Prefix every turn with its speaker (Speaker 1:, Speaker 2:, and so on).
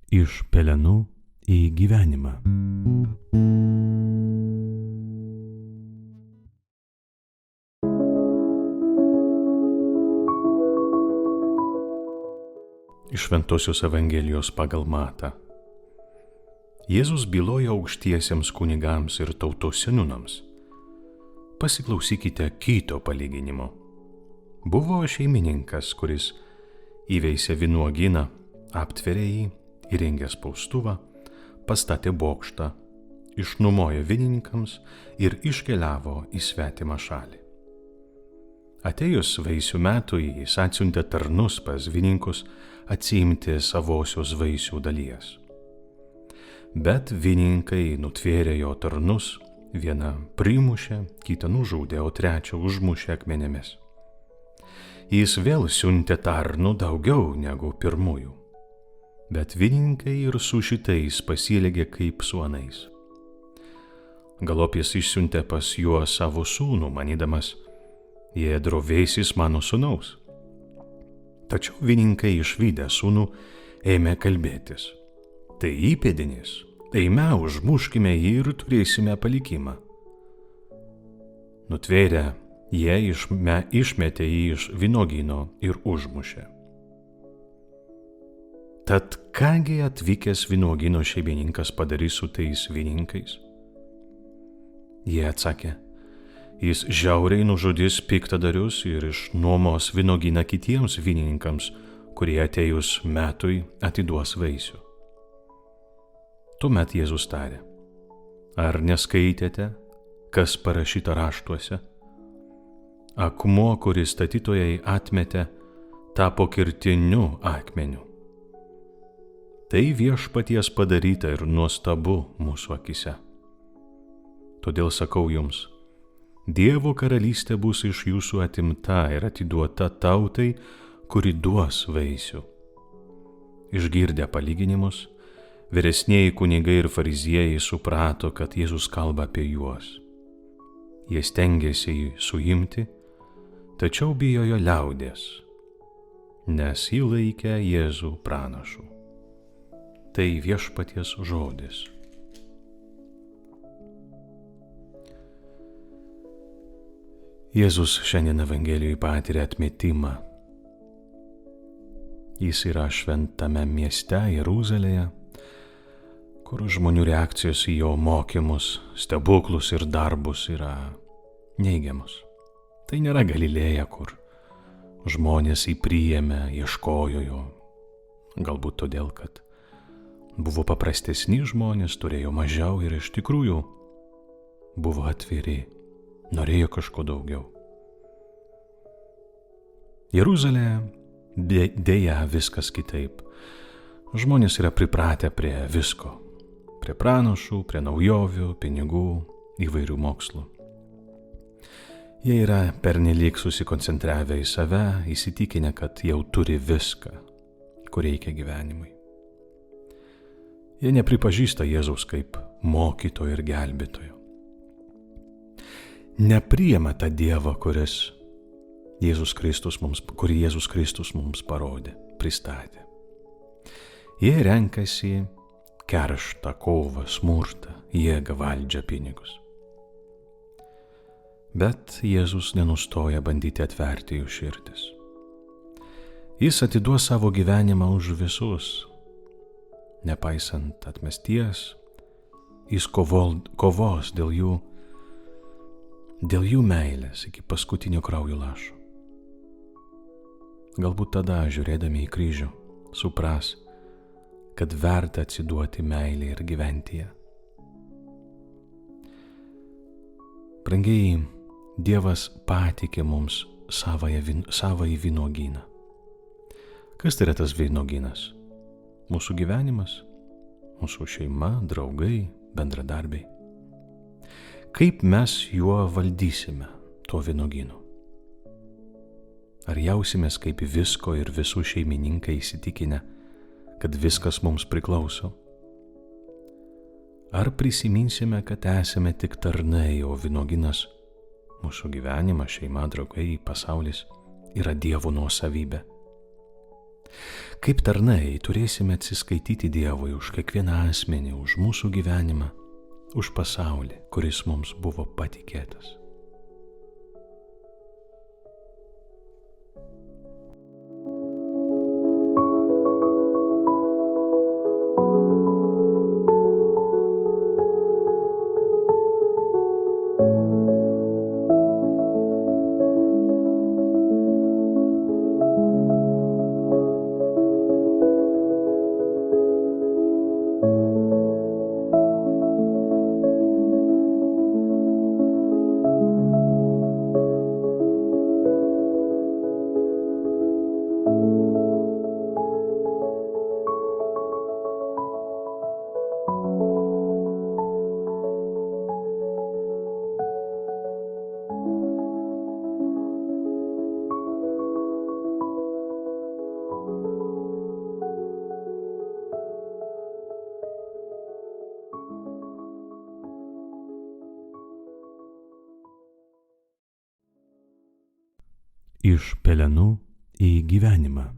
Speaker 1: Iš pelenų į gyvenimą. Iš Šventosios Evangelijos pagal Matą. Jėzus byloja aukštiesiems kunigams ir tautos seniūnams. Pasiklausykite kito palyginimo. Buvo šeimininkas, kuris įveisė vynuogyną, aptverė jį, įrengė spaustuvą, pastatė bokštą, išnumojo vynininkams ir iškeliavo į svetimą šalį. Atėjus vaisių metui jis atsiuntė tarnus pas vynininkus atsiimti savosios vaisių dalies. Bet vynininkai nutvėrė jo tarnus, vieną primušė, kitą nužudė, o trečią užmušė akmenėmis. Jis vėl siuntė tarnų daugiau negu pirmųjų, bet vynininkai ir su šitais pasielgė kaip su anais. Galop jis išsiuntė pas juos savo sūnų, manydamas, jie drovėsis mano sūnaus. Tačiau vynininkai išvydę sūnų ėmė kalbėtis. Tai įpėdinis, eime, užmuškime jį ir turėsime palikimą. Nutvėrę, jie išmetė jį iš vynuogyno ir užmušė. Tad kągi atvykęs vynuogyno šeimininkas padarys su tais vynininkais? Jie atsakė, jis žiauriai nužudys piktadarius ir išnuomos vynuogyną kitiems vynininkams, kurie atėjus metui atiduos vaisių. Tuomet Jėzus tarė, ar neskaitėte, kas parašyta raštuose? Akmuo, kurį statytojai atmetė, tapo kertiniu akmeniu. Tai viešpaties padaryta ir nuostabu mūsų akise. Todėl sakau jums, Dievo karalystė bus iš jūsų atimta ir atiduota tautai, kuri duos vaisių. Išgirdę palyginimus, vyresnieji kunigai ir fariziejai suprato, kad Jėzus kalba apie juos. Jie stengėsi jį suimti, tačiau bijojo liaudės, nes jį laikė Jėzų pranašu. Tai viešpaties žodis. Jėzus šiandien Evangelijoje patiria atmetimą. Jis yra šventame mieste Jeruzalėje, kur žmonių reakcijos į jo mokymus, stebuklus ir darbus yra neigiamos. Tai nėra Galilėja, kur žmonės jį priėmė, ieškojo jo. Galbūt todėl, kad buvo paprastesni žmonės, turėjo mažiau ir iš tikrųjų buvo atviri. Norėjo kažko daugiau. Jeruzalėje dėja viskas kitaip. Žmonės yra pripratę prie visko. Prie pranašų, prie naujovių, pinigų, įvairių mokslų. Jie yra pernelyg susikoncentravę į save, įsitikinę, kad jau turi viską, ko reikia gyvenimui. Jie nepripažįsta Jėzaus kaip mokytojo ir gelbėtojo. Nepriima tą Dievą, kurį Jėzus Kristus mums parodė, pristatė. Jie renkasi kerštą, kovą, smurtą, jėgą, valdžią, pinigus. Bet Jėzus nenustoja bandyti atverti jų širdis. Jis atiduos savo gyvenimą už visus. Nepaisant atmesties, jis kovos dėl jų meilės iki paskutinio kraujo lašo. Galbūt tada, žiūrėdami į kryžių, supras, kad verta atsiduoti meilę ir gyventi ją. Brangiai, Dievas patikė mums savąjį vynuogyną. Kas tai yra tas vynuogynas? Mūsų gyvenimas, mūsų šeima, draugai, bendradarbiai. Kaip mes juo valdysime, tuo vynuogynu? Ar jausimės kaip visko ir visų šeimininkai įsitikinę, kad viskas mums priklauso? Ar prisiminsime, kad esame tik tarnai, o vynuogynas, mūsų gyvenimas, šeima, draugai, pasaulis yra Dievo nuosavybė? Kaip tarnai turėsime atsiskaityti Dievui už kiekvieną asmenį, už mūsų gyvenimą, už pasaulį, kuris mums buvo patikėtas. Iš pelenų į gyvenimą.